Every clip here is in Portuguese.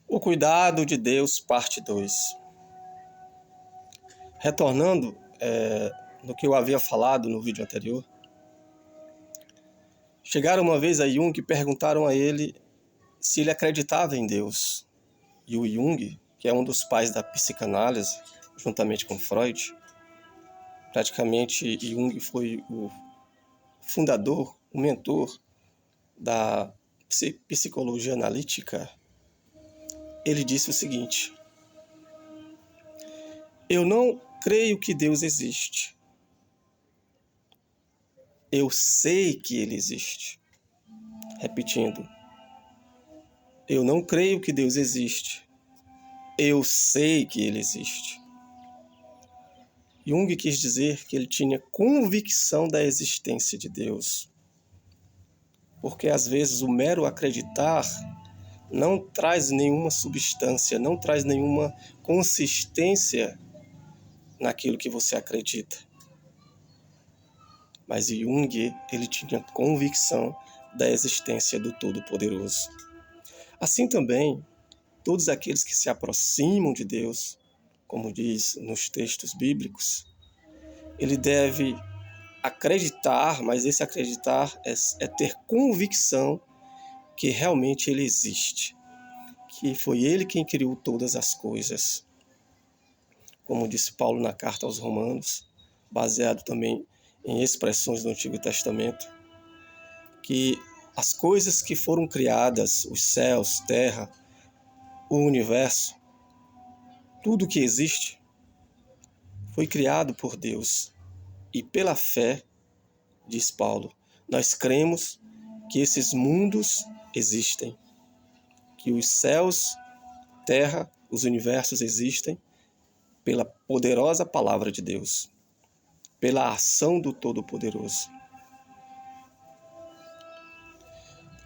O cuidado de Deus, parte 2. Retornando no que eu havia falado no vídeo anterior, chegaram uma vez a Jung e perguntaram a ele se ele acreditava em Deus. E o Jung, que é um dos pais da psicanálise, juntamente com Freud, praticamente Jung foi o fundador, o mentor da psicologia analítica. Ele disse o seguinte: eu não creio que Deus existe. Eu sei que ele existe. Repetindo, eu não creio que Deus existe. Eu sei que ele existe. Jung quis dizer que ele tinha convicção da existência de Deus. Porque às vezes o mero acreditar não traz nenhuma substância, não traz nenhuma consistência naquilo que você acredita. Mas Jung, ele tinha convicção da existência do Todo-Poderoso. Assim também, todos aqueles que se aproximam de Deus, como diz nos textos bíblicos, ele deve acreditar, mas esse acreditar é ter convicção que realmente ele existe, que foi ele quem criou todas as coisas. Como disse Paulo na carta aos Romanos, baseado também em expressões do Antigo Testamento, que as coisas que foram criadas, os céus, terra, o universo, tudo que existe, foi criado por Deus. E pela fé, diz Paulo, nós cremos que esses mundos existem, que os céus, terra, os universos existem pela poderosa palavra de Deus, pela ação do Todo-Poderoso.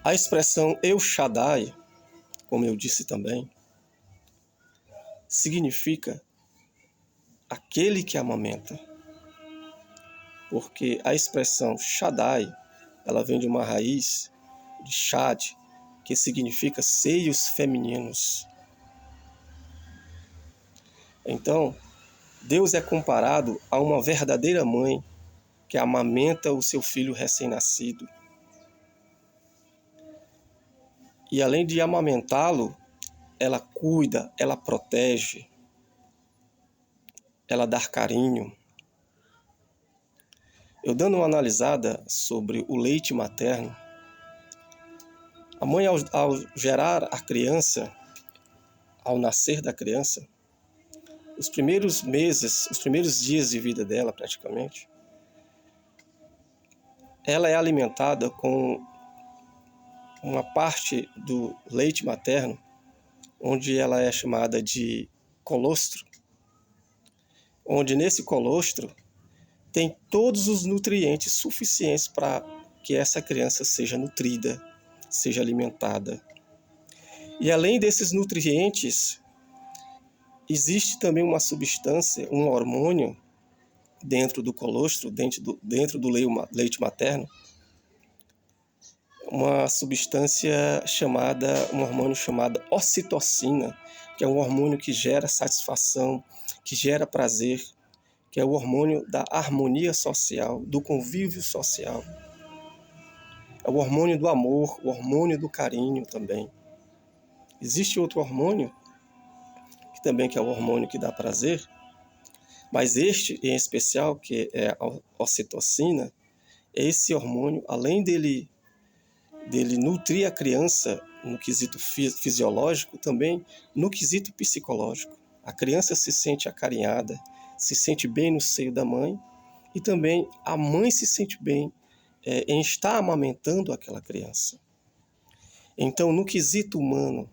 A expressão El Shaddai, como eu disse também, significa aquele que amamenta. Porque a expressão Shaddai, ela vem de uma raiz de Shad, que significa seios femininos. Então, Deus é comparado a uma verdadeira mãe que amamenta o seu filho recém-nascido. E além de amamentá-lo, ela cuida, ela protege, ela dá carinho. Eu dando uma analisada sobre o leite materno, a mãe ao gerar a criança, ao nascer da criança, os primeiros meses, os primeiros dias de vida dela praticamente, ela é alimentada com uma parte do leite materno, onde ela é chamada de colostro, onde nesse colostro tem todos os nutrientes suficientes para que essa criança seja nutrida, seja alimentada. E além desses nutrientes, existe também uma substância, um hormônio dentro do colostro, dentro do leite materno, uma substância um hormônio chamado ocitocina, que é um hormônio que gera satisfação, que gera prazer, que é o hormônio da harmonia social, do convívio social. É o hormônio do amor, o hormônio do carinho também. Existe outro hormônio, que é o hormônio que dá prazer, mas este em especial, que é a ocitocina, esse hormônio, além dele nutrir a criança no quesito fisiológico, também no quesito psicológico. A criança se sente acarinhada, se sente bem no seio da mãe, e também a mãe se sente bem em estar amamentando aquela criança. Então, no quesito humano,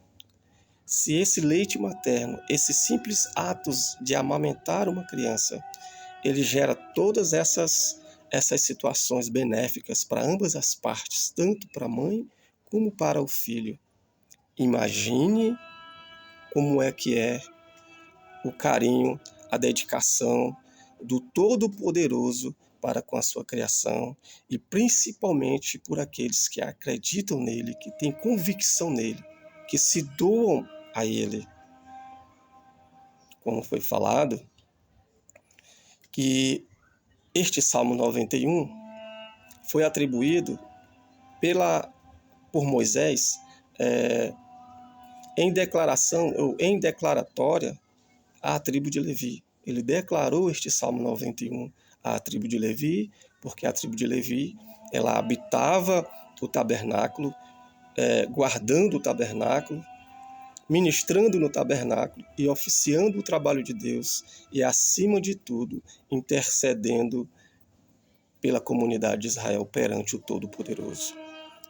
se esse leite materno, esses simples atos de amamentar uma criança, ele gera todas essas situações benéficas para ambas as partes, tanto para a mãe como para o filho. Imagine como é que é o carinho, a dedicação do Todo-Poderoso para com a sua criação, e principalmente por aqueles que acreditam nele, que têm convicção nele, que se doam a ele, como foi falado, que este Salmo 91 foi atribuído por Moisés em declaração ou em declaratória à tribo de Levi. Ele declarou este Salmo 91 à tribo de Levi, porque a tribo de Levi ela habitava o tabernáculo, guardando o tabernáculo, ministrando no tabernáculo e oficiando o trabalho de Deus e, acima de tudo, intercedendo pela comunidade de Israel perante o Todo-Poderoso.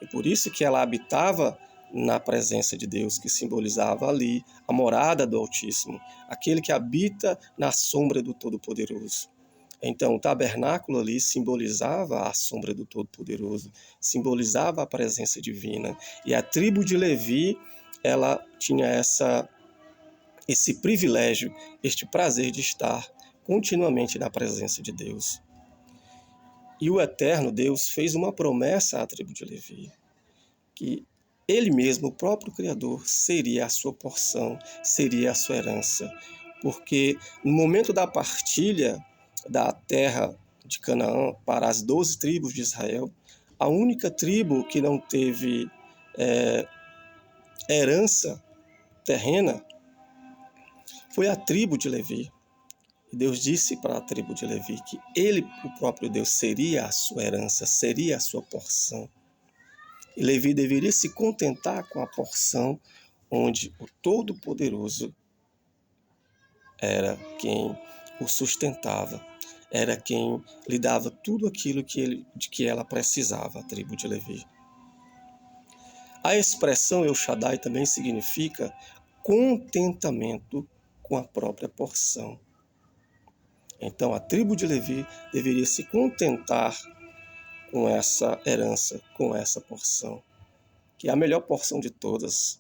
É por isso que ela habitava na presença de Deus, que simbolizava ali a morada do Altíssimo, aquele que habita na sombra do Todo-Poderoso. Então, o tabernáculo ali simbolizava a sombra do Todo-Poderoso, simbolizava a presença divina. E a tribo de Levi, ela tinha esse privilégio, este prazer de estar continuamente na presença de Deus. E o eterno Deus fez uma promessa à tribo de Levi, que ele mesmo, o próprio Criador, seria a sua porção, seria a sua herança. Porque no momento da partilha da terra de Canaã para as 12 tribos de Israel, a única tribo que não teve herança terrena foi a tribo de Levi. E Deus disse para a tribo de Levi que ele, o próprio Deus, seria a sua herança, seria a sua porção. E Levi deveria se contentar com a porção onde o Todo-Poderoso era quem o sustentava, era quem lhe dava tudo aquilo de que ela precisava, a tribo de Levi. A expressão El Shaddai também significa contentamento com a própria porção. Então, a tribo de Levi deveria se contentar com essa herança, com essa porção, que é a melhor porção de todas.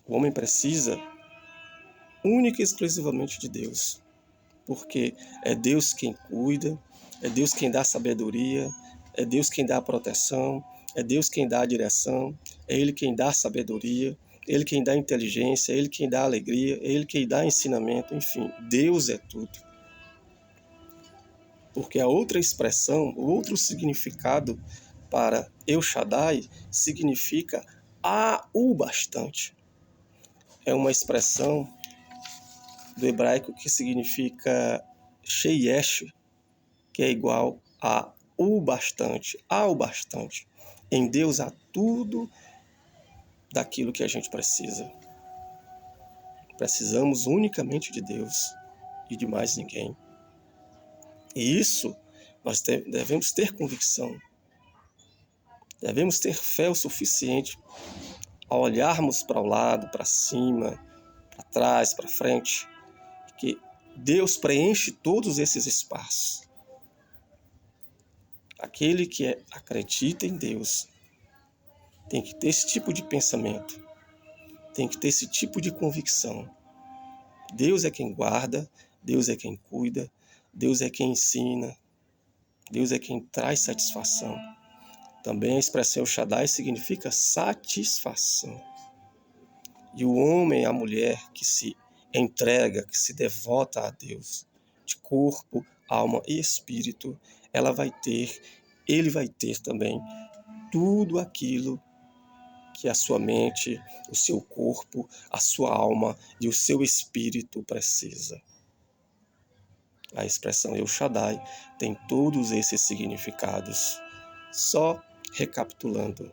O homem precisa única e exclusivamente de Deus, porque é Deus quem cuida, é Deus quem dá sabedoria, é Deus quem dá proteção, é Deus quem dá a direção, é Ele quem dá sabedoria, é Ele quem dá inteligência, é Ele quem dá alegria, é Ele quem dá ensinamento, enfim, Deus é tudo. Porque a outra expressão, o outro significado para El Shaddai significa o bastante. É uma expressão do hebraico que significa sheyesh, que é igual a o bastante, ao bastante. Em Deus há tudo daquilo que a gente precisa. Precisamos unicamente de Deus e de mais ninguém. E isso nós devemos ter convicção. Devemos ter fé o suficiente ao olharmos para o lado, para cima, para trás, para frente, que Deus preenche todos esses espaços. Aquele que acredita em Deus tem que ter esse tipo de pensamento, tem que ter esse tipo de convicção. Deus é quem guarda, Deus é quem cuida, Deus é quem ensina, Deus é quem traz satisfação. Também a expressão Shaddai significa satisfação. E o homem e a mulher que se entrega, que se devota a Deus, de corpo, alma e espírito, ele vai ter também tudo aquilo que a sua mente, o seu corpo, a sua alma e o seu espírito precisa. A expressão El Shaddai tem todos esses significados. Só recapitulando,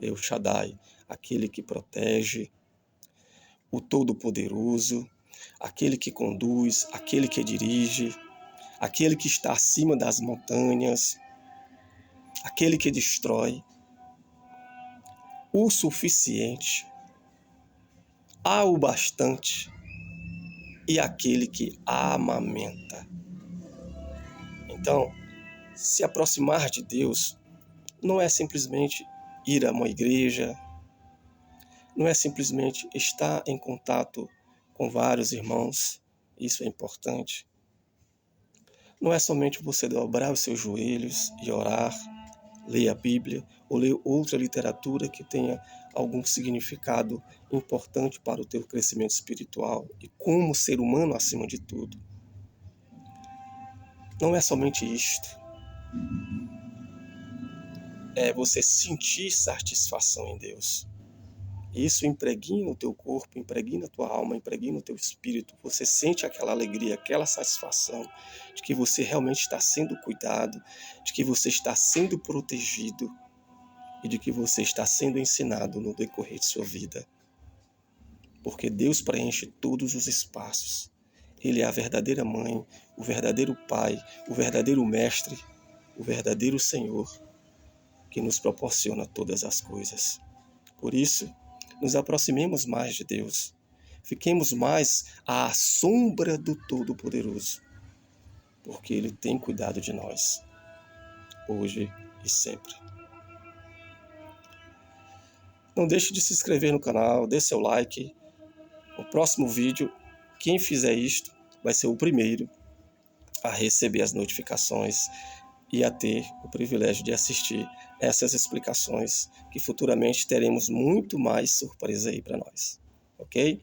El Shaddai, aquele que protege, o Todo-Poderoso, aquele que conduz, aquele que dirige, aquele que está acima das montanhas, aquele que destrói, o suficiente, o bastante e aquele que amamenta. Então, se aproximar de Deus não é simplesmente ir a uma igreja, não é simplesmente estar em contato com vários irmãos, isso é importante. Não é somente você dobrar os seus joelhos e orar, ler a Bíblia ou ler outra literatura que tenha algum significado importante para o teu crescimento espiritual e como ser humano acima de tudo. Não é somente isto. É você sentir satisfação em Deus. Isso impregna o teu corpo, impregna a tua alma, impregna o teu espírito. Você sente aquela alegria, aquela satisfação de que você realmente está sendo cuidado, de que você está sendo protegido e de que você está sendo ensinado no decorrer de sua vida. Porque Deus preenche todos os espaços. Ele é a verdadeira mãe, o verdadeiro pai, o verdadeiro mestre, o verdadeiro Senhor que nos proporciona todas as coisas. Por isso, nos aproximemos mais de Deus. Fiquemos mais à sombra do Todo-Poderoso, porque Ele tem cuidado de nós, hoje e sempre. Não deixe de se inscrever no canal, dê seu like. No próximo vídeo, quem fizer isto vai ser o primeiro a receber as notificações e a ter o privilégio de assistir essas explicações, que futuramente teremos muito mais surpresa aí para nós, ok?